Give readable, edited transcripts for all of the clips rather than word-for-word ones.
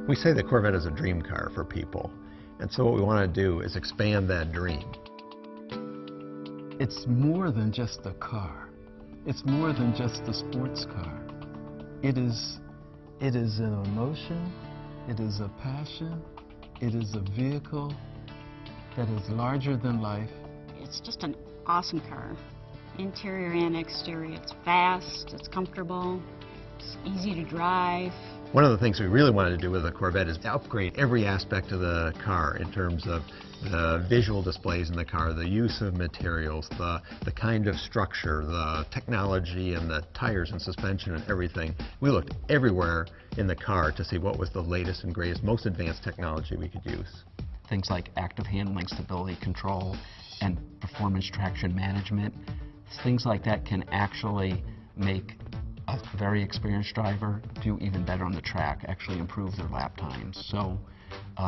We say the Corvette is a dream car for people, and so what we want to do is expand that dream. It's more than just a car. It's more than just a sports car. It is an emotion, it is a passion, it is a vehicle that is larger than life. It's just an awesome car. Interior and exterior. It's fast, it's comfortable, it's easy to drive. One of the things we really wanted to do with the Corvette is to upgrade every aspect of the car in terms of the visual displays in the car, the use of materials, the kind of structure, the technology and the tires and suspension and everything. We looked everywhere in the car to see what was the latest and greatest, most advanced technology we could use. Things like active handling, stability control, and performance traction management. Things like that can actually make a very experienced driver do even better on the track, actually improve their lap times. So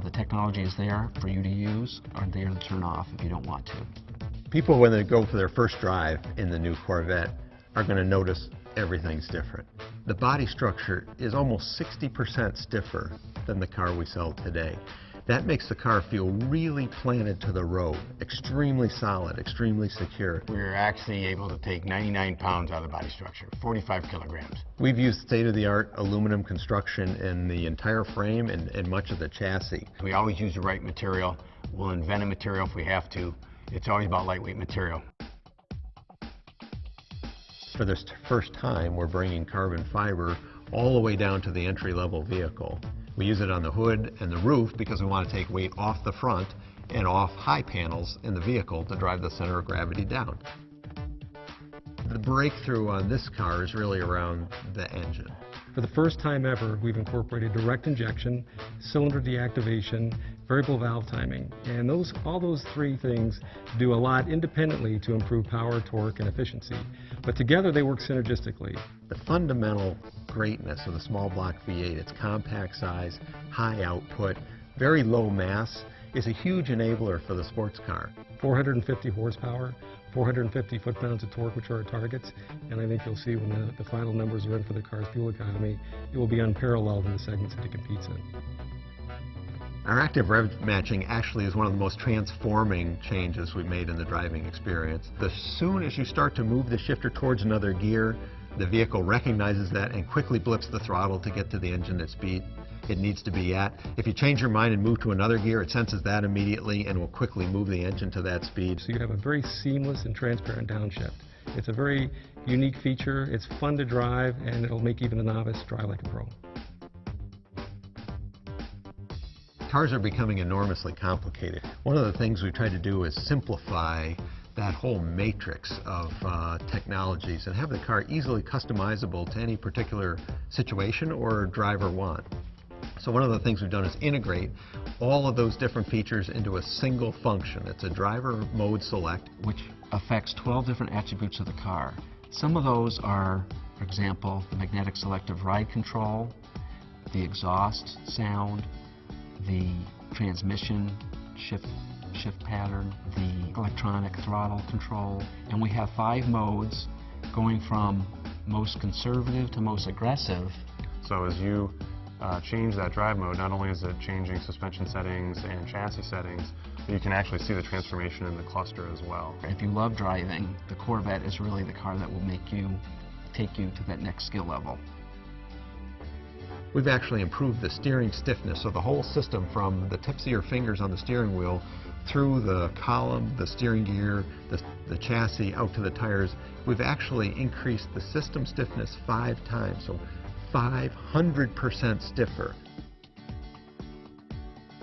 the technology is there for you to use or there to turn off if you don't want to. People, when they go for their first drive in the new Corvette, are going to notice everything's different. The body structure is almost 60% stiffer than the car we sell today. That makes the car feel really planted to the road, extremely solid, extremely secure. We're actually able to take 99 pounds out of the body structure, 45 kilograms. We've used state-of-the-art aluminum construction in the entire frame and much of the chassis. We always use the right material. We'll invent a material if we have to. It's always about lightweight material. For this first time, we're bringing carbon fiber all the way down to the entry-level vehicle. We use it on the hood and the roof because we want to take weight off the front and off high panels in the vehicle to drive the center of gravity down. The breakthrough on this car is really around the engine. For the first time ever, we've incorporated direct injection, cylinder deactivation, variable valve timing, and all those three things do a lot independently to improve power, torque, and efficiency. But together they work synergistically. The fundamental greatness of the small block V8, its compact size, high output, very low mass, is a huge enabler for the sports car. 450 horsepower, 450 foot-pounds of torque, which are our targets, and I think you'll see when the final numbers are in for the car's fuel economy, it will be unparalleled in the segments that it competes in. Our active rev matching actually is one of the most transforming changes we've made in the driving experience. As soon as you start to move the shifter towards another gear, the vehicle recognizes that and quickly blips the throttle to get to the engine at speed it needs to be at. If you change your mind and move to another gear, it senses that immediately and will quickly move the engine to that speed. So you have a very seamless and transparent downshift. It's a very unique feature, it's fun to drive, and it'll make even a novice drive like a pro. Cars are becoming enormously complicated. One of the things we try to do is simplify that whole matrix of technologies and have the car easily customizable to any particular situation or driver want. So one of the things we've done is integrate all of those different features into a single function. It's a driver mode select, which affects 12 different attributes of the car. Some of those are, for example, the magnetic selective ride control, the exhaust sound, the transmission shift pattern, the electronic throttle control, and we have 5 modes going from most conservative to most aggressive. So as you change that drive mode, not only is it changing suspension settings and chassis settings, but you can actually see the transformation in the cluster as well. If you love driving, the Corvette is really the car that will take you to that next skill level. We've actually improved the steering stiffness of the whole system from the tips of your fingers on the steering wheel through the column, the steering gear, the chassis, out to the tires. We've actually increased the system stiffness 5 times, so 500% stiffer.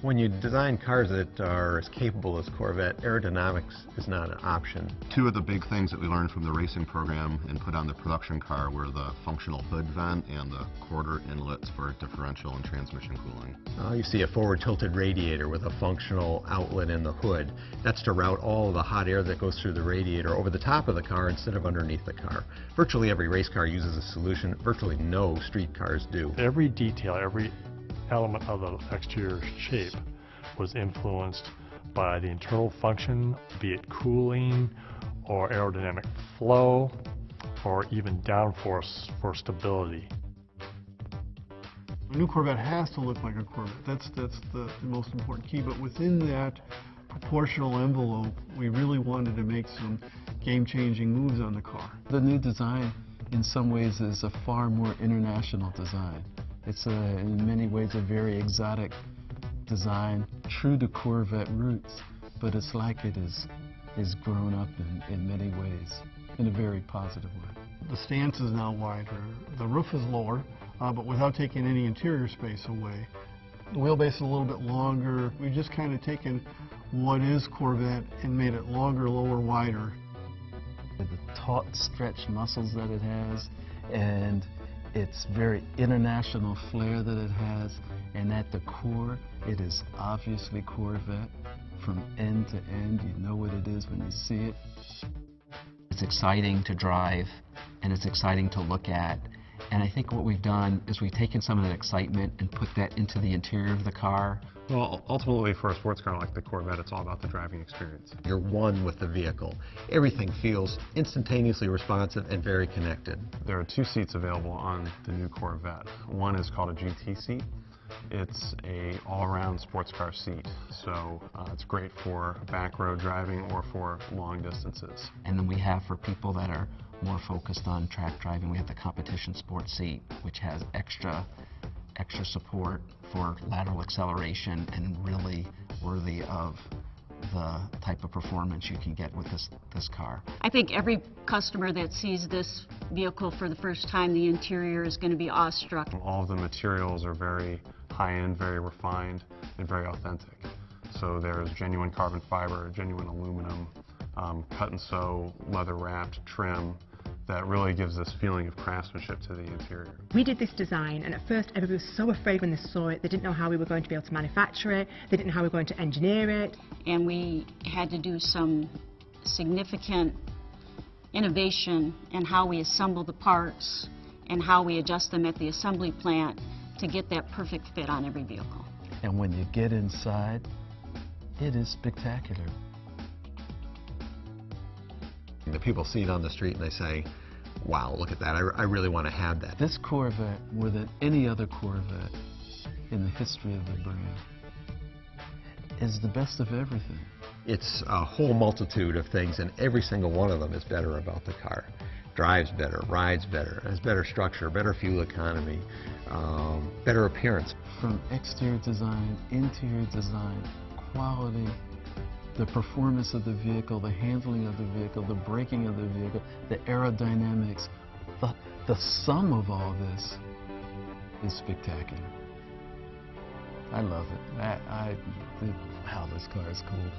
When you design cars that are as capable as Corvette, aerodynamics is not an option. Two of the big things that we learned from the racing program and put on the production car were the functional hood vent and the quarter inlets for differential and transmission cooling. You see a forward tilted radiator with a functional outlet in the hood. That's to route all of the hot air that goes through the radiator over the top of the car instead of underneath the car. Virtually every race car uses a solution. Virtually no street cars do. Every detail, every element of the exterior shape was influenced by the internal function, be it cooling or aerodynamic flow or even downforce for stability. A new Corvette has to look like a Corvette. That's the most important key. But within that proportional envelope, we really wanted to make some game-changing moves on the car. The new design, in some ways, is a far more international design. It's in many ways a very exotic design, true to Corvette roots, but it's like it is grown up in many ways, in a very positive way. The stance is now wider. The roof is lower, but without taking any interior space away. The wheelbase is a little bit longer. We've just kind of taken what is Corvette and made it longer, lower, wider. The taut, stretched muscles that it has, and its very international flair that it has, and at the core, it is obviously Corvette. From end to end, you know what it is when you see it. It's exciting to drive, and it's exciting to look at. And I think what we've done is we've taken some of that excitement and put that into the interior of the car. Well, ultimately for a sports car like the Corvette, it's all about the driving experience. You're one with the vehicle. Everything feels instantaneously responsive and very connected. There are 2 seats available on the new Corvette. One is called a GT seat. It's a all-around sports car seat, so it's great for back road driving or for long distances. And then we have, for people that are more focused on track driving, we have the competition sports seat, which has extra support for lateral acceleration and really worthy of the type of performance you can get with this car. I think every customer that sees this vehicle for the first time, the interior is going to be awestruck. All of the materials are very high-end, very refined, and very authentic. So there's genuine carbon fiber, genuine aluminum, cut and sew, leather-wrapped trim that really gives this feeling of craftsmanship to the interior. We did this design, and at first everybody was so afraid when they saw it. They didn't know how we were going to be able to manufacture it. They didn't know how we were going to engineer it. And we had to do some significant innovation in how we assemble the parts and how we adjust them at the assembly plant to get that perfect fit on every vehicle. And when you get inside, it is spectacular. The people see it on the street and they say, wow, look at that, I really want to have that. This Corvette, more than any other Corvette in the history of the brand, is the best of everything. It's a whole multitude of things, and every single one of them is better about the car. Drives better, rides better, has better structure, better fuel economy, better appearance. From exterior design, interior design, quality, the performance of the vehicle, the handling of the vehicle, the braking of the vehicle, the aerodynamics, the sum of all this is spectacular. I love it. Wow, this car is cool.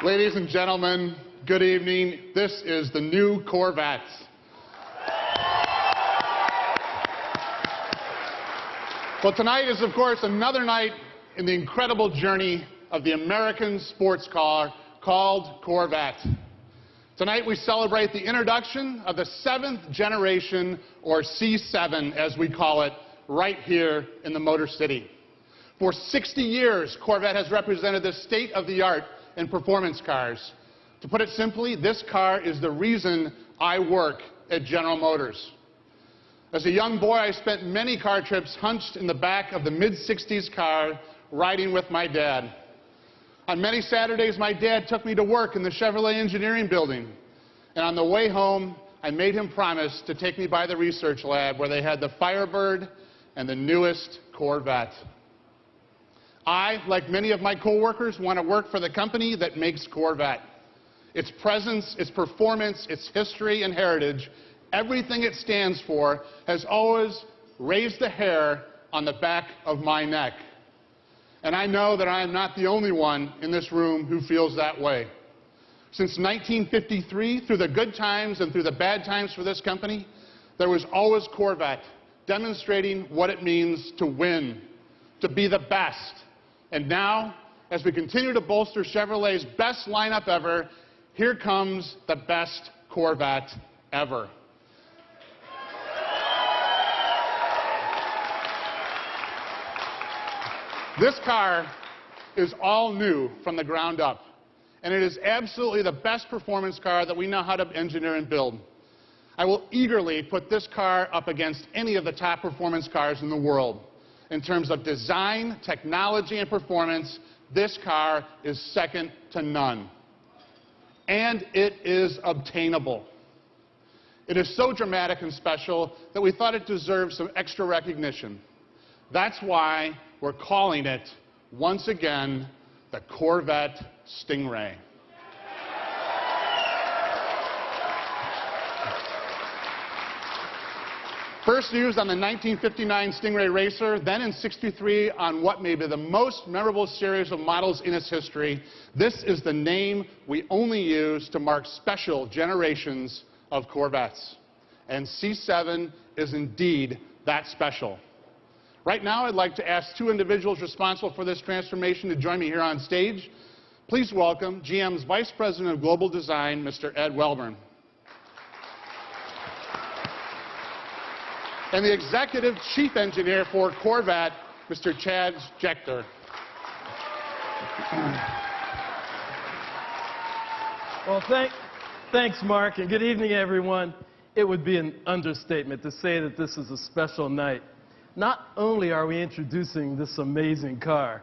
Ladies and gentlemen, good evening. This is the new Corvette. Well, tonight is, of course, another night in the incredible journey of the American sports car called Corvette. Tonight we celebrate the introduction of the 7th generation, or C7 as we call it, right here in the Motor City. For 60 years, Corvette has represented the state-of-the-art in performance cars. To put it simply, this car is the reason I work at General Motors. As a young boy, I spent many car trips hunched in the back of the mid-60s car, riding with my dad. On many Saturdays, my dad took me to work in the Chevrolet engineering building. And on the way home, I made him promise to take me by the research lab where they had the Firebird and the newest Corvette. I, like many of my coworkers, want to work for the company that makes Corvette. Its presence, its performance, its history and heritage, everything it stands for has always raised the hair on the back of my neck. And I know that I am not the only one in this room who feels that way. Since 1953, through the good times and through the bad times for this company, there was always Corvette, demonstrating what it means to win, to be the best. And now, as we continue to bolster Chevrolet's best lineup ever, here comes the best Corvette ever. This car is all new from the ground up, and it is absolutely the best performance car that we know how to engineer and build. I will eagerly put this car up against any of the top performance cars in the world. In terms of design, technology, and performance, this car is second to none. And it is obtainable. It is so dramatic and special that we thought it deserved some extra recognition. That's why we're calling it, once again, the Corvette Stingray. First used on the 1959 Stingray Racer, then in '63 on what may be the most memorable series of models in its history, this is the name we only use to mark special generations of Corvettes. And C7 is indeed that special. Right now, I'd like to ask two individuals responsible for this transformation to join me here on stage. Please welcome GM's Vice President of Global Design, Mr. Ed Welburn. And the Executive Chief Engineer for Corvette, Mr. Chad Jechter. Well, thanks, Mark, and good evening, everyone. It would be an understatement to say that this is a special night. Not only are we introducing this amazing car,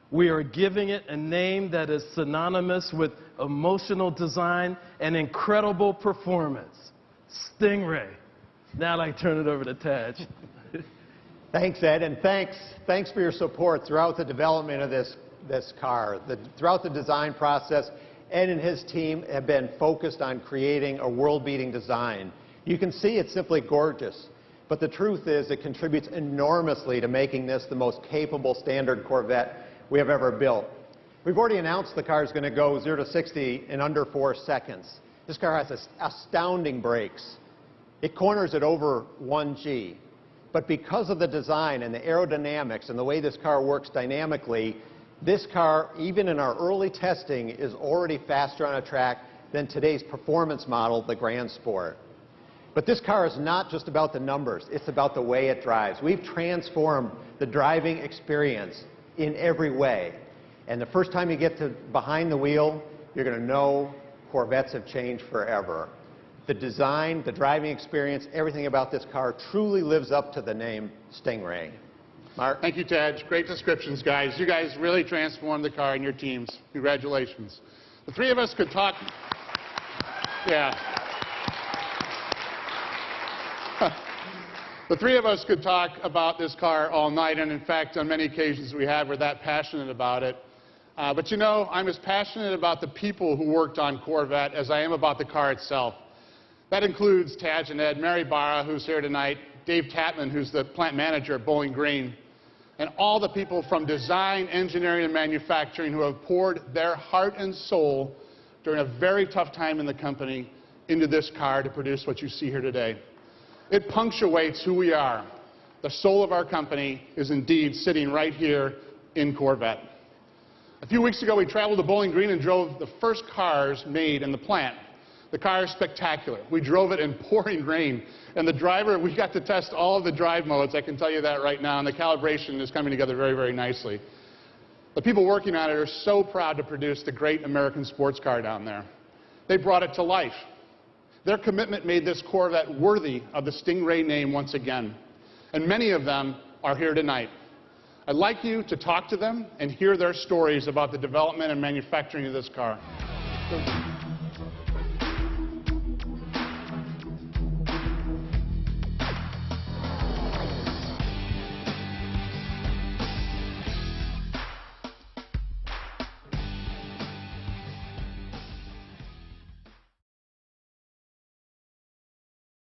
we are giving it a name that is synonymous with emotional design and incredible performance, Stingray. Now I'd like to turn it over to Taj. Thanks, Ed, and thanks for your support throughout the development of this car. Throughout the design process, Ed and his team have been focused on creating a world-beating design. You can see it's simply gorgeous, but the truth is it contributes enormously to making this the most capable standard Corvette we have ever built. We've already announced the car is going to go 0 to 60 in under 4 seconds. This car has astounding brakes. It corners at over 1 G. But because of the design and the aerodynamics and the way this car works dynamically, this car, even in our early testing, is already faster on a track than today's performance model, the Grand Sport. But this car is not just about the numbers, it's about the way it drives. We've transformed the driving experience in every way. And the first time you get behind the wheel, you're going to know Corvettes have changed forever. The design, the driving experience, everything about this car truly lives up to the name Stingray. Mark? Thank you, Taj. Great descriptions, guys. You guys really transformed the car and your teams. Congratulations. The three of us could talk. Yeah. The three of us could talk about this car all night, and in fact, on many occasions we have. We're that passionate about it. But you know, I'm as passionate about the people who worked on Corvette as I am about the car itself. That includes Taj and Ed, Mary Barra, who's here tonight, Dave Tatman, who's the plant manager at Bowling Green, and all the people from design, engineering, and manufacturing who have poured their heart and soul during a very tough time in the company into this car to produce what you see here today. It punctuates who we are. The soul of our company is indeed sitting right here in Corvette. A few weeks ago, we traveled to Bowling Green and drove the first cars made in the plant. The car is spectacular. We drove it in pouring rain, and the driver, we got to test all of the drive modes, I can tell you that right now, and the calibration is coming together very, very nicely. The people working on it are so proud to produce the great American sports car down there. They brought it to life. Their commitment made this Corvette worthy of the Stingray name once again, and many of them are here tonight. I'd like you to talk to them and hear their stories about the development and manufacturing of this car.